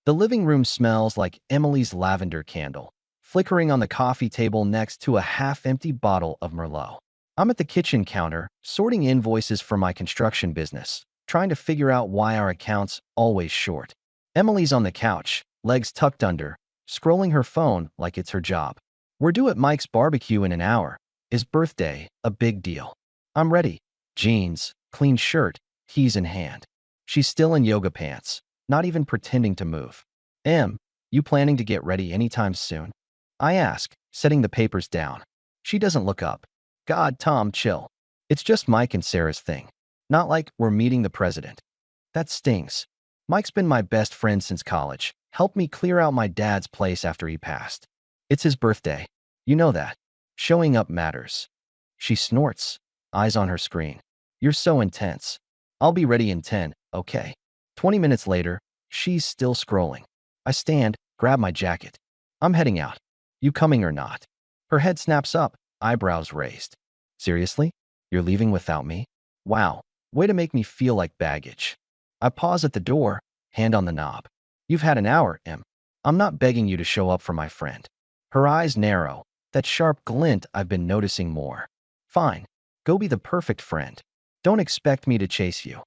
The living room smells like Emily's lavender candle, flickering on the coffee table next to a half-empty bottle of Merlot. I'm at the kitchen counter, sorting invoices for my construction business, trying to figure out why our account's always short. Emily's on the couch, legs tucked under, scrolling her phone like it's her job. We're due at Mike's barbecue in an hour. His birthday, a big deal. I'm ready. Jeans, clean shirt, keys in hand. She's still in yoga pants, not even pretending to move. You planning to get ready anytime soon? I ask, setting the papers down. She doesn't look up. God, Tom, chill. It's just Mike and Sarah's thing. Not like we're meeting the president. That stings. Mike's been my best friend since college, helped me clear out my dad's place after he passed. It's his birthday. You know that. Showing up matters. She snorts, eyes on her screen. You're so intense. I'll be ready in 10, okay. 20 minutes later, she's still scrolling. I stand, grab my jacket. I'm heading out. You coming or not? Her head snaps up, eyebrows raised. Seriously? You're leaving without me? Wow, way to make me feel like baggage. I pause at the door, hand on the knob. You've had an hour, Em. I'm not begging you to show up for my friend. Her eyes narrow, that sharp glint I've been noticing more. Fine, go be the perfect friend. Don't expect me to chase you.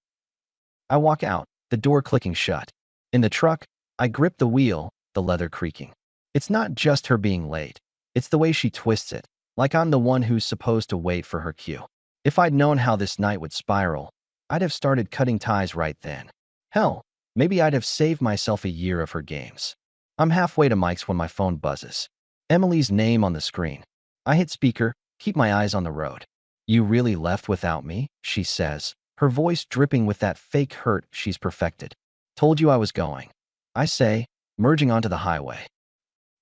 I walk out, the door clicking shut. In the truck, I grip the wheel, the leather creaking. It's not just her being late. It's the way she twists it, like I'm the one who's supposed to wait for her cue. If I'd known how this night would spiral, I'd have started cutting ties right then. Hell, maybe I'd have saved myself a year of her games. I'm halfway to Mike's when my phone buzzes. Emily's name on the screen. I hit speaker, keep my eyes on the road. You really left without me? She says, her voice dripping with that fake hurt she's perfected. Told you I was going. I say, merging onto the highway.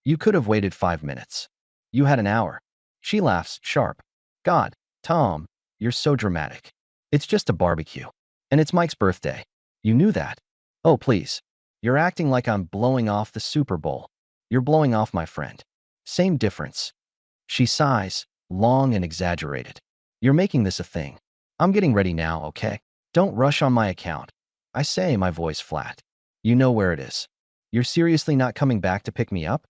You could have waited 5 minutes. You had an hour. She laughs, sharp. God, Tom, you're so dramatic. It's just a barbecue. And it's Mike's birthday. You knew that. Oh, please. You're acting like I'm blowing off the Super Bowl. You're blowing off my friend. Same difference. She sighs, long and exaggerated. You're making this a thing. I'm getting ready now, okay? Don't rush on my account. I say, my voice flat. You know where it is. You're seriously not coming back to pick me up?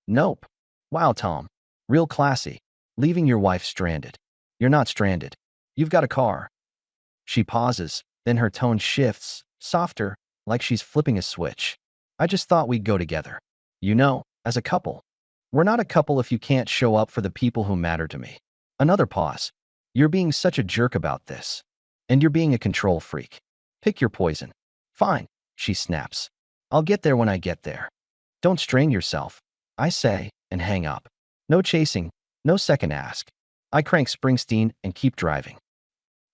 Nope. Wow, Tom. Real classy. Leaving your wife stranded. You're not stranded. You've got a car. She pauses, then her tone shifts, softer, like she's flipping a switch. I just thought we'd go together. You know, as a couple. We're not a couple if you can't show up for the people who matter to me. Another pause. You're being such a jerk about this. And you're being a control freak. Pick your poison. Fine, she snaps. I'll get there when I get there. Don't strain yourself, I say, and hang up. No chasing, no second ask. I crank Springsteen and keep driving.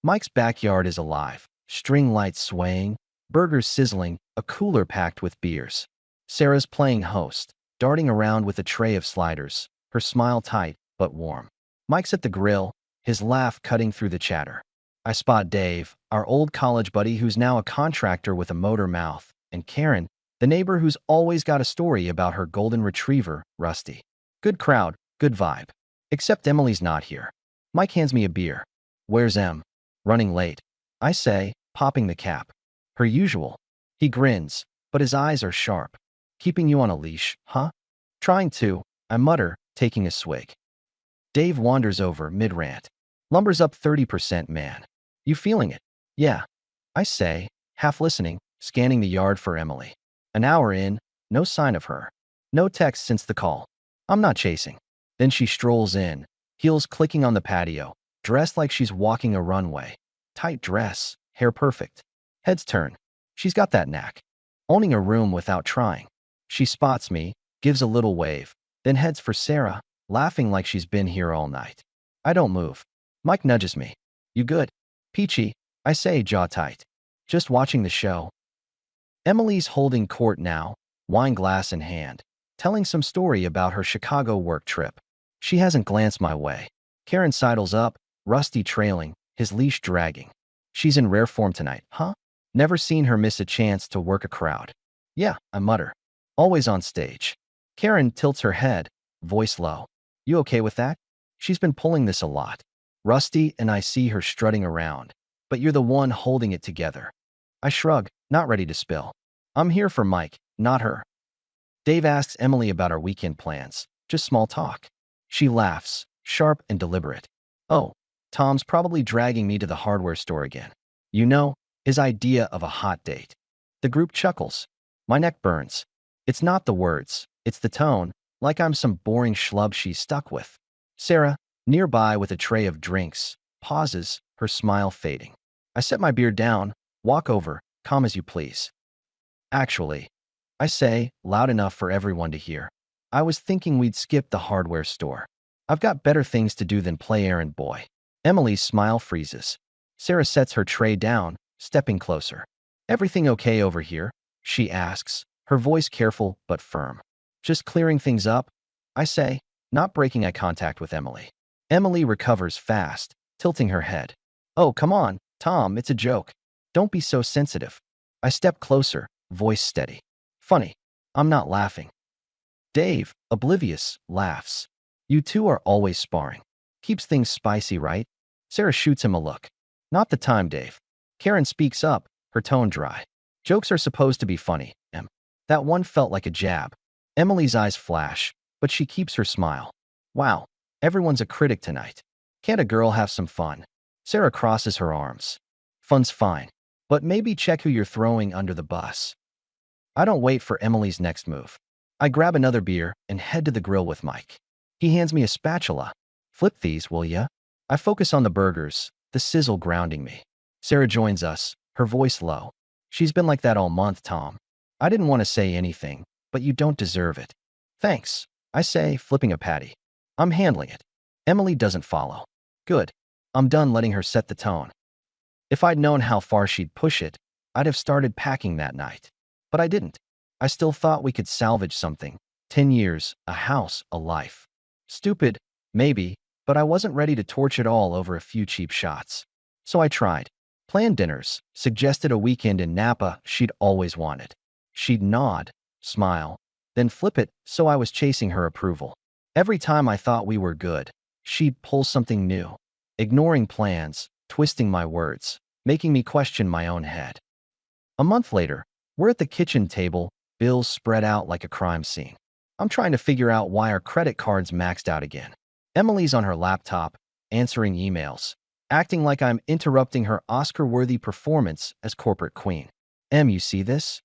Mike's backyard is alive, string lights swaying, burgers sizzling, a cooler packed with beers. Sarah's playing host, darting around with a tray of sliders, her smile tight but warm. Mike's at the grill, his laugh cutting through the chatter. I spot Dave, our old college buddy who's now a contractor with a motor mouth, and Karen, the neighbor who's always got a story about her golden retriever, Rusty. Good crowd, good vibe. Except Emily's not here. Mike hands me a beer. Where's Em? Running late. I say, popping the cap. Per usual. He grins, but his eyes are sharp. Keeping you on a leash, huh? Trying to, I mutter, taking a swig. Dave wanders over mid-rant. Lumber's up 30%, man. You feeling it? Yeah. I say, half listening, scanning the yard for Emily. An hour in, no sign of her. No text since the call. I'm not chasing. Then she strolls in, heels clicking on the patio, dressed like she's walking a runway. Tight dress, hair perfect. Heads turn. She's got that knack. Owning a room without trying. She spots me, gives a little wave, then heads for Sarah, laughing like she's been here all night. I don't move. Mike nudges me. You good? Peachy, I say, jaw tight. Just watching the show. Emily's holding court now, wine glass in hand, telling some story about her Chicago work trip. She hasn't glanced my way. Karen sidles up, Rusty trailing, his leash dragging. She's in rare form tonight, huh? Never seen her miss a chance to work a crowd. Yeah, I mutter. Always on stage. Karen tilts her head, voice low. You okay with that? She's been pulling this a lot. Rusty and I see her strutting around, but you're the one holding it together. I shrug, not ready to spill. I'm here for Mike, not her. Dave asks Emily about our weekend plans. Just small talk. She laughs, sharp and deliberate. Oh, Tom's probably dragging me to the hardware store again. You know, his idea of a hot date. The group chuckles. My neck burns. It's not the words, it's the tone, like I'm some boring schlub she's stuck with. Sarah, nearby with a tray of drinks, pauses, her smile fading. I set my beer down, walk over, calm as you please. Actually, I say, loud enough for everyone to hear. I was thinking we'd skip the hardware store. I've got better things to do than play errand boy. Emily's smile freezes. Sarah sets her tray down, stepping closer. Everything okay over here? She asks, her voice careful but firm. Just clearing things up, I say, not breaking eye contact with Emily. Emily recovers fast, tilting her head. Oh, come on, Tom, it's a joke. Don't be so sensitive. I step closer, voice steady. Funny, I'm not laughing. Dave, oblivious, laughs. You two are always sparring. Keeps things spicy, right? Sarah shoots him a look. Not the time, Dave. Karen speaks up, her tone dry. Jokes are supposed to be funny, Em. That one felt like a jab. Emily's eyes flash, but she keeps her smile. Wow, everyone's a critic tonight. Can't a girl have some fun? Sarah crosses her arms. Fun's fine, but maybe check who you're throwing under the bus. I don't wait for Emily's next move. I grab another beer and head to the grill with Mike. He hands me a spatula. Flip these, will ya? I focus on the burgers, the sizzle grounding me. Sarah joins us, her voice low. She's been like that all month, Tom. I didn't want to say anything, but you don't deserve it. Thanks, I say, flipping a patty. I'm handling it. Emily doesn't follow. Good. I'm done letting her set the tone. If I'd known how far she'd push it, I'd have started packing that night. But I didn't. I still thought we could salvage something. 10 years, a house, a life. Stupid, maybe, but I wasn't ready to torch it all over a few cheap shots. So I tried. Planned dinners, suggested a weekend in Napa she'd always wanted. She'd nod, smile, then flip it so I was chasing her approval. Every time I thought we were good, she'd pull something new, ignoring plans, twisting my words, making me question my own head. A month later, we're at the kitchen table, bills spread out like a crime scene. I'm trying to figure out why our credit card's maxed out again. Emily's on her laptop, answering emails, acting like I'm interrupting her Oscar-worthy performance as corporate queen. Em, you see this?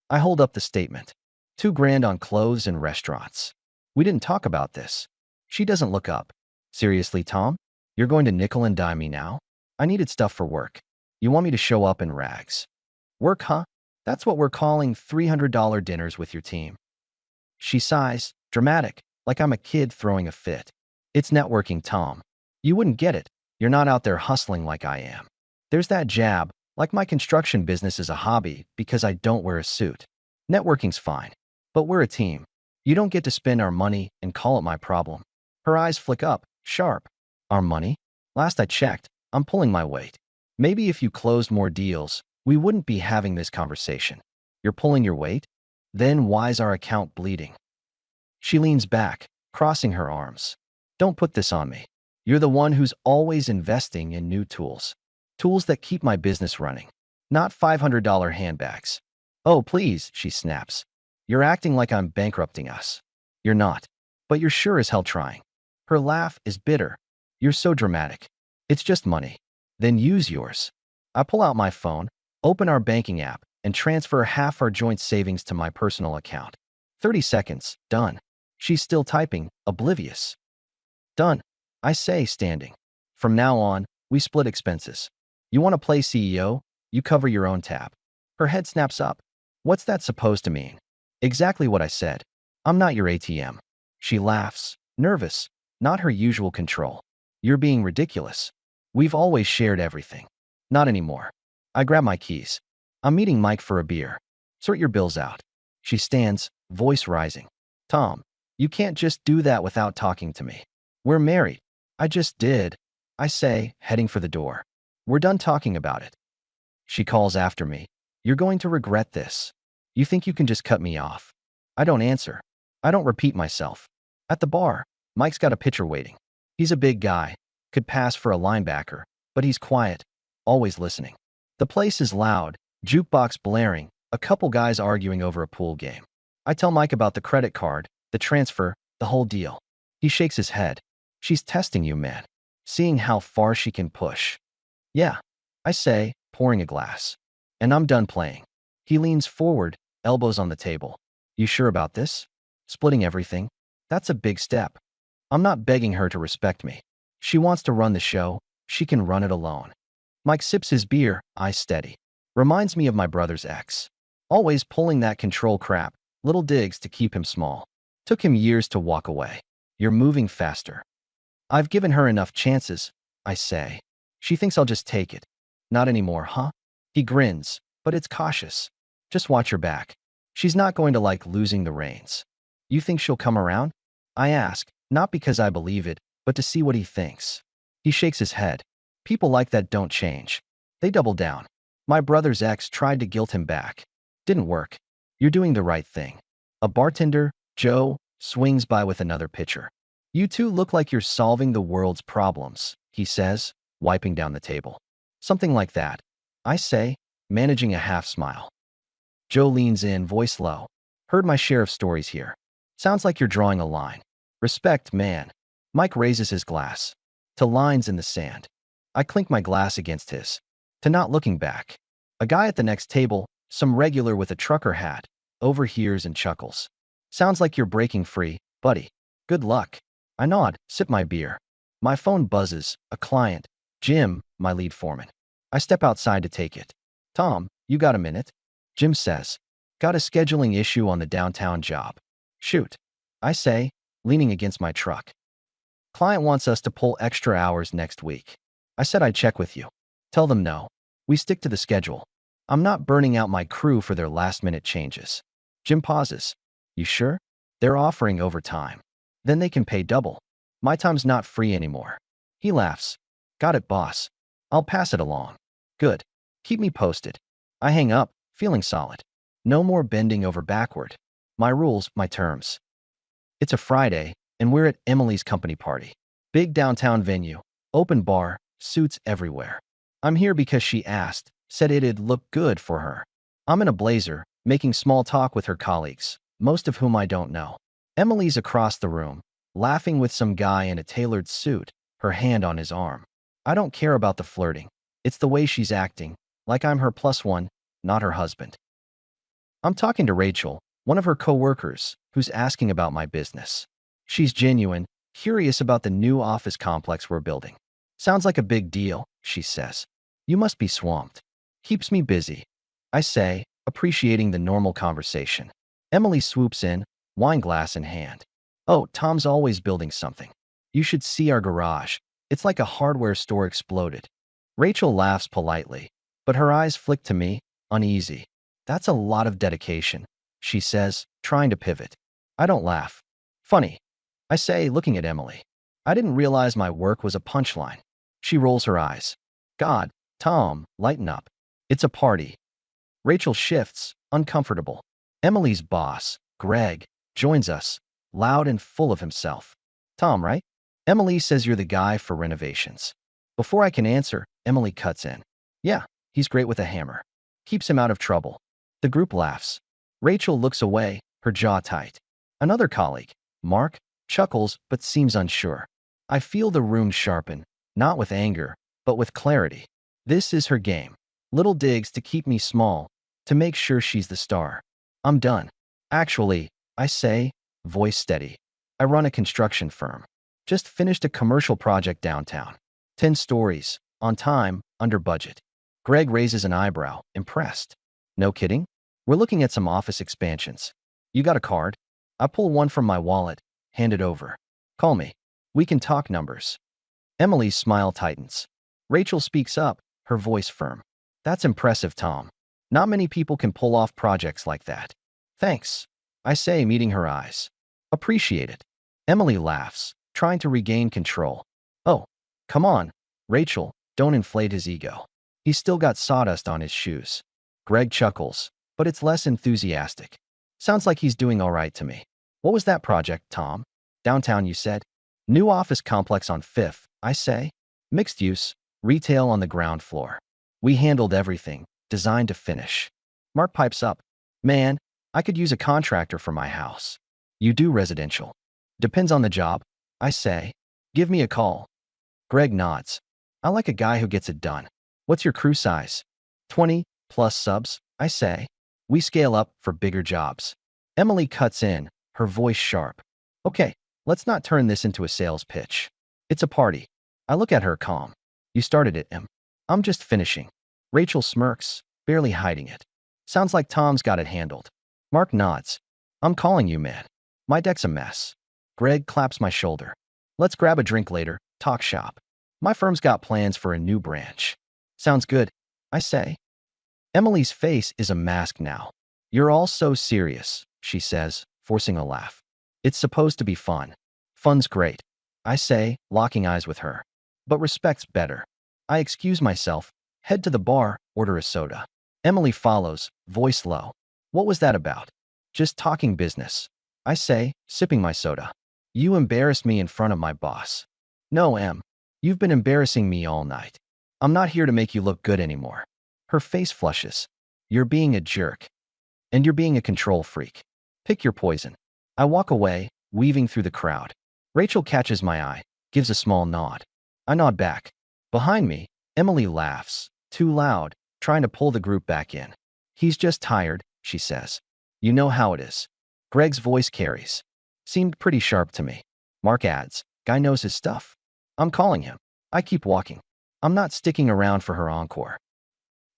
I hold up the statement. $2,000 on clothes and restaurants. We didn't talk about this. She doesn't look up. Seriously, Tom? You're going to nickel and dime me now? I needed stuff for work. You want me to show up in rags? Work, huh? That's what we're calling $300 dinners with your team. She sighs, dramatic, like I'm a kid throwing a fit. It's networking, Tom. You wouldn't get it. You're not out there hustling like I am. There's that jab, like my construction business is a hobby because I don't wear a suit. Networking's fine, but we're a team. You don't get to spend our money and call it my problem. Her eyes flick up, sharp. Our money? Last I checked, I'm pulling my weight. Maybe if you closed more deals, we wouldn't be having this conversation. You're pulling your weight? Then why's our account bleeding? She leans back, crossing her arms. Don't put this on me. You're the one who's always investing in new tools. Tools that keep my business running. Not $500 handbags. Oh, please, she snaps. You're acting like I'm bankrupting us. You're not. But you're sure as hell trying. Her laugh is bitter. You're so dramatic. It's just money. Then use yours. I pull out my phone, open our banking app, and transfer half our joint savings to my personal account. 30 seconds, done. She's still typing, oblivious. Done, I say, standing. From now on, we split expenses. You want to play CEO? You cover your own tab. Her head snaps up. What's that supposed to mean? Exactly what I said. I'm not your ATM. She laughs, nervous, not her usual control. You're being ridiculous. We've always shared everything. Not anymore. I grab my keys. I'm meeting Mike for a beer. Sort your bills out. She stands, voice rising. Tom, you can't just do that without talking to me. We're married. I just did. I say, heading for the door. We're done talking about it. She calls after me. You're going to regret this. You think you can just cut me off. I don't answer. I don't repeat myself. At the bar, Mike's got a pitcher waiting. He's a big guy, could pass for a linebacker, but he's quiet, always listening. The place is loud, jukebox blaring, a couple guys arguing over a pool game. I tell Mike about the credit card, the transfer, the whole deal. He shakes his head. She's testing you, man. Seeing how far she can push. Yeah, I say, pouring a glass. And I'm done playing. He leans forward, elbows on the table. You sure about this? Splitting everything? That's a big step. I'm not begging her to respect me. She wants to run the show. She can run it alone. Mike sips his beer, eyes steady. Reminds me of my brother's ex. Always pulling that control crap, little digs to keep him small. Took him years to walk away. You're moving faster. I've given her enough chances, I say. She thinks I'll just take it. Not anymore, huh? He grins, but it's cautious. Just watch her back. She's not going to like losing the reins. You think she'll come around? I ask, not because I believe it, but to see what he thinks. He shakes his head. People like that don't change. They double down. My brother's ex tried to guilt him back. Didn't work. You're doing the right thing. A bartender, Joe, swings by with another pitcher. You two look like you're solving the world's problems, he says, wiping down the table. Something like that. I say, managing a half smile. Joe leans in, voice low. Heard my share of stories here. Sounds like you're drawing a line. Respect, man. Mike raises his glass. To lines in the sand. I clink my glass against his. To not looking back. A guy at the next table, some regular with a trucker hat, overhears and chuckles. Sounds like you're breaking free, buddy. Good luck. I nod, sip my beer. My phone buzzes, a client. Jim, my lead foreman. I step outside to take it. Tom, you got a minute? Jim says. Got a scheduling issue on the downtown job. Shoot. I say, leaning against my truck. Client wants us to pull extra hours next week. I said I'd check with you. Tell them no. We stick to the schedule. I'm not burning out my crew for their last-minute changes. Jim pauses. You sure? They're offering overtime. Then they can pay double. My time's not free anymore. He laughs. Got it, boss. I'll pass it along. Good. Keep me posted. I hang up, feeling solid. No more bending over backward. My rules, my terms. It's a Friday, and we're at Emily's company party. Big downtown venue, open bar, suits everywhere. I'm here because she asked, said it'd look good for her. I'm in a blazer, making small talk with her colleagues, most of whom I don't know. Emily's across the room, laughing with some guy in a tailored suit, her hand on his arm. I don't care about the flirting. It's the way she's acting, like I'm her plus one, not her husband. I'm talking to Rachel, one of her coworkers, who's asking about my business. She's genuine, curious about the new office complex we're building. Sounds like a big deal, she says. You must be swamped. Keeps me busy. I say, appreciating the normal conversation. Emily swoops in, wine glass in hand. Oh, Tom's always building something. You should see our garage. It's like a hardware store exploded. Rachel laughs politely, but her eyes flick to me, uneasy. That's a lot of dedication, she says, trying to pivot. I don't laugh. Funny, I say, looking at Emily. I didn't realize my work was a punchline. She rolls her eyes. God, Tom, lighten up. It's a party. Rachel shifts, uncomfortable. Emily's boss, Greg, joins us, loud and full of himself. Tom, right? Emily says you're the guy for renovations. Before I can answer, Emily cuts in. Yeah, he's great with a hammer. Keeps him out of trouble. The group laughs. Rachel looks away, her jaw tight. Another colleague, Mark, chuckles but seems unsure. I feel the room sharpen, not with anger, but with clarity. This is her game. Little digs to keep me small, to make sure she's the star. I'm done. Actually, I say, voice steady. I run a construction firm. Just finished a commercial project downtown. 10 stories, on time, under budget. Greg raises an eyebrow, impressed. No kidding? We're looking at some office expansions. You got a card? I pull one from my wallet, hand it over. Call me. We can talk numbers. Emily's smile tightens. Rachel speaks up, her voice firm. That's impressive, Tom. Not many people can pull off projects like that. Thanks, I say, meeting her eyes. Appreciate it. Emily laughs, trying to regain control. Oh, come on, Rachel, don't inflate his ego. He's still got sawdust on his shoes. Greg chuckles, but it's less enthusiastic. Sounds like he's doing all right to me. What was that project, Tom? Downtown, you said? New office complex on 5th, I say. Mixed use, retail on the ground floor. We handled everything, design to finish. Mark pipes up. Man, I could use a contractor for my house. You do residential. Depends on the job, I say. Give me a call. Greg nods. I like a guy who gets it done. What's your crew size? 20 plus subs, I say. We scale up for bigger jobs. Emily cuts in, her voice sharp. Okay, let's not turn this into a sales pitch. It's a party. I look at her calm. You started it, Em. I'm just finishing. Rachel smirks, barely hiding it. Sounds like Tom's got it handled. Mark nods. I'm calling you, man. My deck's a mess. Greg claps my shoulder. Let's grab a drink later, talk shop. My firm's got plans for a new branch. Sounds good, I say. Emily's face is a mask now. You're all so serious, she says, forcing a laugh. It's supposed to be fun. Fun's great, I say, locking eyes with her. But respect's better. I excuse myself, head to the bar, order a soda. Emily follows, voice low. What was that about? Just talking business, I say, sipping my soda. You embarrassed me in front of my boss. No, Em. You've been embarrassing me all night. I'm not here to make you look good anymore. Her face flushes. You're being a jerk. And you're being a control freak. Pick your poison. I walk away, weaving through the crowd. Rachel catches my eye, gives a small nod. I nod back. Behind me, Emily laughs, too loud, trying to pull the group back in. He's just tired, she says. You know how it is. Greg's voice carries. Seemed pretty sharp to me. Mark adds, guy knows his stuff. I'm calling him. I keep walking. I'm not sticking around for her encore.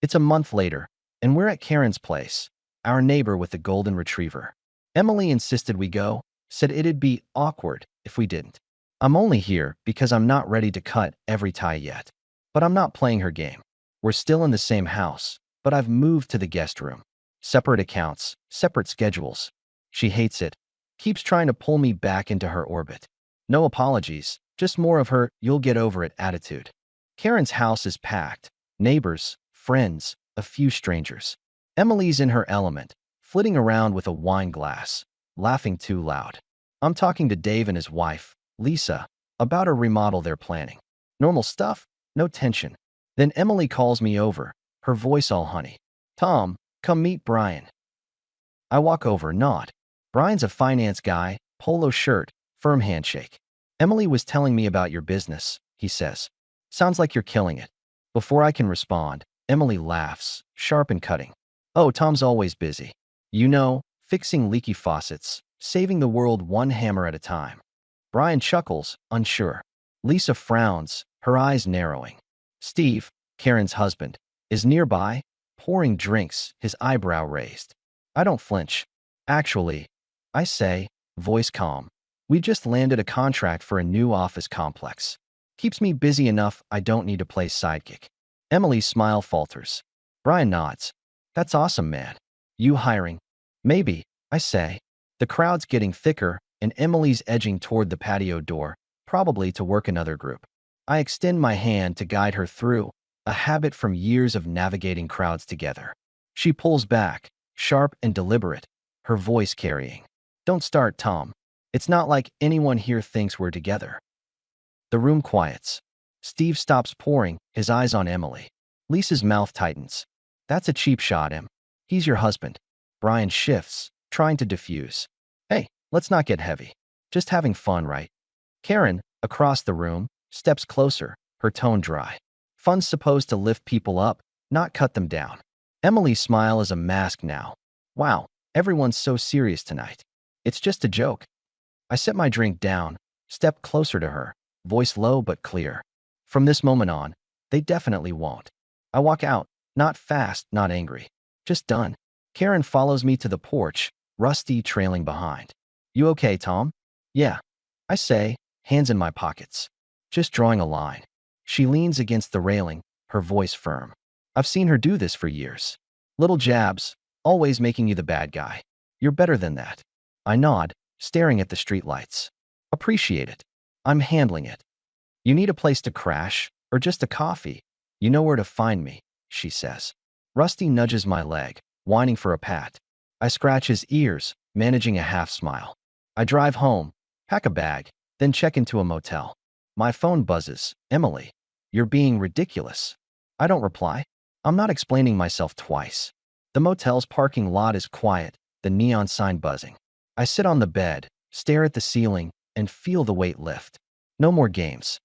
It's a month later, and we're at Karen's place, our neighbor with the golden retriever. Emily insisted we go, said it'd be awkward if we didn't. I'm only here because I'm not ready to cut every tie yet. But I'm not playing her game. We're still in the same house, but I've moved to the guest room. Separate accounts, separate schedules. She hates it. Keeps trying to pull me back into her orbit. No apologies, just more of her you'll get over it attitude. Karen's house is packed. Neighbors, friends, a few strangers. Emily's in her element, flitting around with a wine glass, laughing too loud. I'm talking to Dave and his wife, Lisa, about a remodel they're planning. Normal stuff, no tension. Then Emily calls me over, her voice all honey. Tom, come meet Brian. I walk over, nod. Brian's a finance guy, polo shirt, firm handshake. Emily was telling me about your business, he says. Sounds like you're killing it. Before I can respond, Emily laughs, sharp and cutting. Oh, Tom's always busy. You know, fixing leaky faucets, saving the world one hammer at a time. Brian chuckles, unsure. Lisa frowns, her eyes narrowing. Steve, Karen's husband, is nearby, pouring drinks, his eyebrow raised. I don't flinch. Actually, I say, voice calm. We just landed a contract for a new office complex. Keeps me busy enough I don't need to play sidekick. Emily's smile falters. Brian nods. That's awesome, man. You hiring? Maybe, I say. The crowd's getting thicker, and Emily's edging toward the patio door, probably to work another group. I extend my hand to guide her through, a habit from years of navigating crowds together. She pulls back, sharp and deliberate, her voice carrying. Don't start, Tom. It's not like anyone here thinks we're together. The room quiets. Steve stops pouring, his eyes on Emily. Lisa's mouth tightens. That's a cheap shot, Em. He's your husband. Brian shifts, trying to diffuse. Hey, let's not get heavy. Just having fun, right? Karen, across the room, steps closer, her tone dry. Fun's supposed to lift people up, not cut them down. Emily's smile is a mask now. Wow, everyone's so serious tonight. It's just a joke. I set my drink down, step closer to her, voice low but clear. From this moment on, they definitely won't. I walk out, not fast, not angry. Just done. Karen follows me to the porch, Rusty trailing behind. You okay, Tom? Yeah. I say, hands in my pockets. Just drawing a line. She leans against the railing, her voice firm. I've seen her do this for years. Little jabs, always making you the bad guy. You're better than that. I nod, staring at the streetlights. Appreciate it. I'm handling it. You need a place to crash, or just a coffee? You know where to find me, she says. Rusty nudges my leg, whining for a pat. I scratch his ears, managing a half smile. I drive home, pack a bag, then check into a motel. My phone buzzes. Emily, you're being ridiculous. I don't reply. I'm not explaining myself twice. The motel's parking lot is quiet, the neon sign buzzing. I sit on the bed, stare at the ceiling, and feel the weight lift. No more games.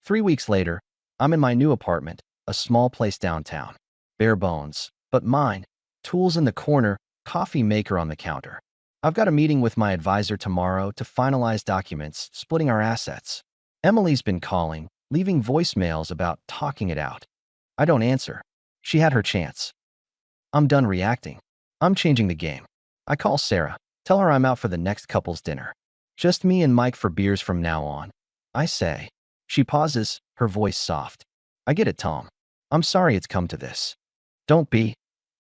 3 weeks later, I'm in my new apartment, a small place downtown. Bare bones, but mine. Tools in the corner, coffee maker on the counter. I've got a meeting with my advisor tomorrow to finalize documents, splitting our assets. Emily's been calling, leaving voicemails about talking it out. I don't answer. She had her chance. I'm done reacting. I'm changing the game. I call Sarah, tell her I'm out for the next couple's dinner. Just me and Mike for beers from now on. I say. She pauses, her voice soft. I get it, Tom. I'm sorry it's come to this. Don't be.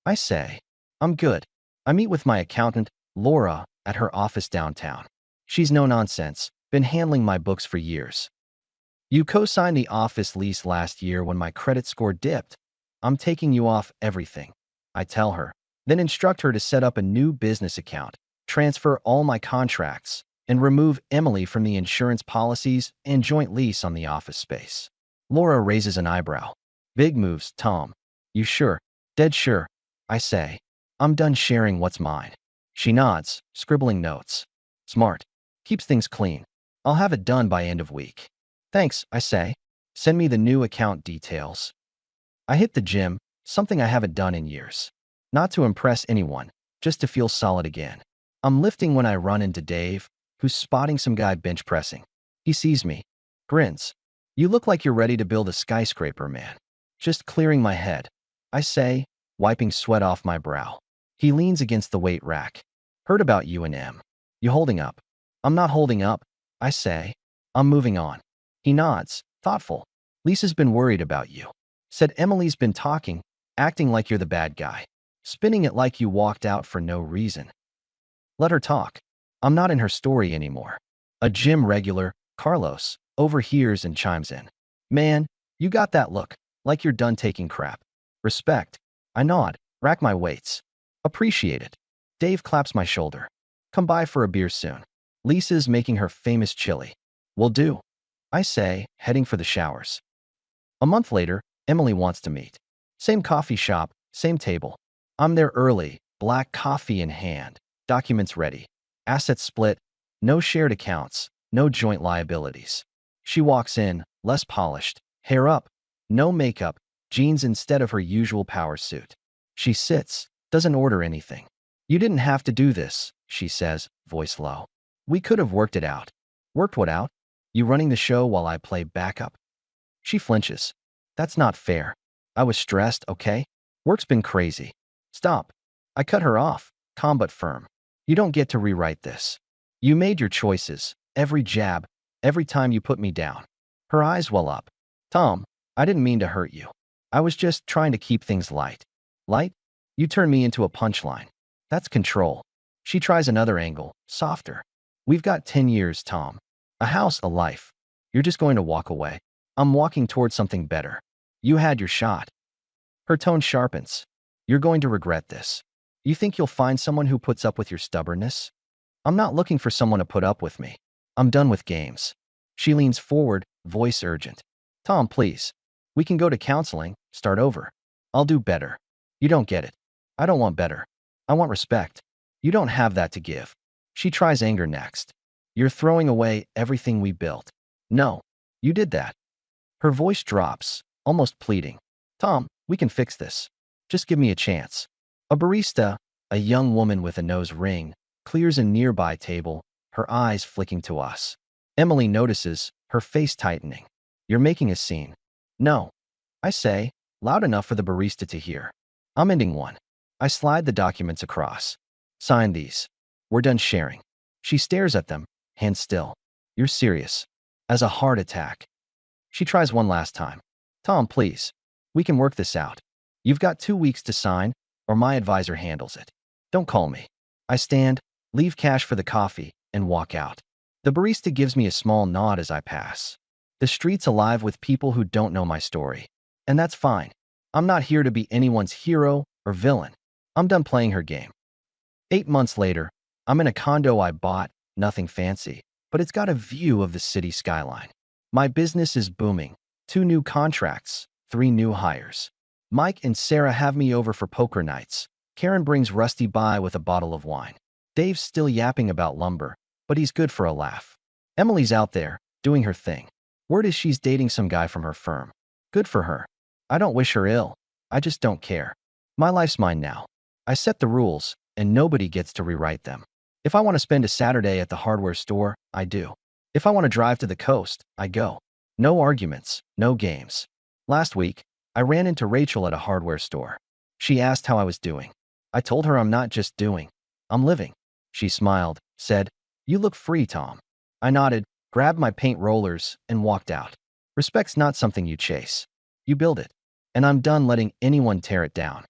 I say. I'm good. I meet with my accountant, Laura, at her office downtown. She's no nonsense, been handling my books for years. You co-signed the office lease last year when my credit score dipped. I'm taking you off everything. I tell her, then instruct her to set up a new business account, transfer all my contracts, and remove Emily from the insurance policies and joint lease on the office space. Laura raises an eyebrow. Big moves, Tom. You sure? Dead sure. I say. I'm done sharing what's mine. She nods, scribbling notes. Smart. Keeps things clean. I'll have it done by end of week. Thanks, I say. Send me the new account details. I hit the gym, something I haven't done in years. Not to impress anyone, just to feel solid again. I'm lifting when I run into Dave, who's spotting some guy bench pressing. He sees me, grins. You look like you're ready to build a skyscraper, man. Just clearing my head. I say, wiping sweat off my brow. He leans against the weight rack. Heard about you and Em. You holding up? I'm not holding up, I say. I'm moving on. He nods, thoughtful. Lisa's been worried about you. Said Emily's been talking, acting like you're the bad guy. Spinning it like you walked out for no reason. Let her talk. I'm not in her story anymore. A gym regular, Carlos, overhears and chimes in. Man, you got that look, like you're done taking crap. Respect. I nod, rack my weights. Appreciate it. Dave claps my shoulder. Come by for a beer soon. Lisa's making her famous chili. Will do. I say, heading for the showers. A month later, Emily wants to meet. Same coffee shop, same table. I'm there early, black coffee in hand, documents ready. Assets split, no shared accounts, no joint liabilities. She walks in, less polished, hair up, no makeup, jeans instead of her usual power suit. She sits, doesn't order anything. You didn't have to do this, she says, voice low. We could have worked it out. Worked what out? You running the show while I play backup? She flinches. That's not fair. I was stressed, okay? Work's been crazy. Stop. I cut her off, calm but firm. You don't get to rewrite this. You made your choices, every jab, every time you put me down. Her eyes well up. Tom, I didn't mean to hurt you. I was just trying to keep things light. Light? You turn me into a punchline. That's control. She tries another angle, softer. We've got 10 years, Tom. A house, a life. You're just going to walk away. I'm walking towards something better. You had your shot. Her tone sharpens. You're going to regret this. You think you'll find someone who puts up with your stubbornness? I'm not looking for someone to put up with me. I'm done with games. She leans forward, voice urgent. Tom, please. We can go to counseling, start over. I'll do better. You don't get it. I don't want better. I want respect. You don't have that to give. She tries anger next. You're throwing away everything we built. No, you did that. Her voice drops, almost pleading. Tom, we can fix this. Just give me a chance. A barista, a young woman with a nose ring, clears a nearby table, her eyes flicking to us. Emily notices, her face tightening. You're making a scene. No. I say, loud enough for the barista to hear. I'm ending one. I slide the documents across. Sign these. We're done sharing. She stares at them, hands still. You're serious. As a heart attack. She tries one last time. Tom, please. We can work this out. You've got 2 weeks to sign, or my advisor handles it. Don't call me. I stand, leave cash for the coffee, and walk out. The barista gives me a small nod as I pass. The street's alive with people who don't know my story. And that's fine. I'm not here to be anyone's hero or villain. I'm done playing her game. 8 months later, I'm in a condo I bought, nothing fancy, but it's got a view of the city skyline. My business is booming. 2 new contracts, 3 new hires. Mike and Sarah have me over for poker nights. Karen brings Rusty by with a bottle of wine. Dave's still yapping about lumber, but he's good for a laugh. Emily's out there, doing her thing. Word is she's dating some guy from her firm. Good for her. I don't wish her ill. I just don't care. My life's mine now. I set the rules, and nobody gets to rewrite them. If I want to spend a Saturday at the hardware store, I do. If I want to drive to the coast, I go. No arguments, no games. Last week, I ran into Rachel at a hardware store. She asked how I was doing. I told her I'm not just doing, I'm living. She smiled, said, "You look free, Tom." I nodded, grabbed my paint rollers, and walked out. Respect's not something you chase. You build it. And I'm done letting anyone tear it down.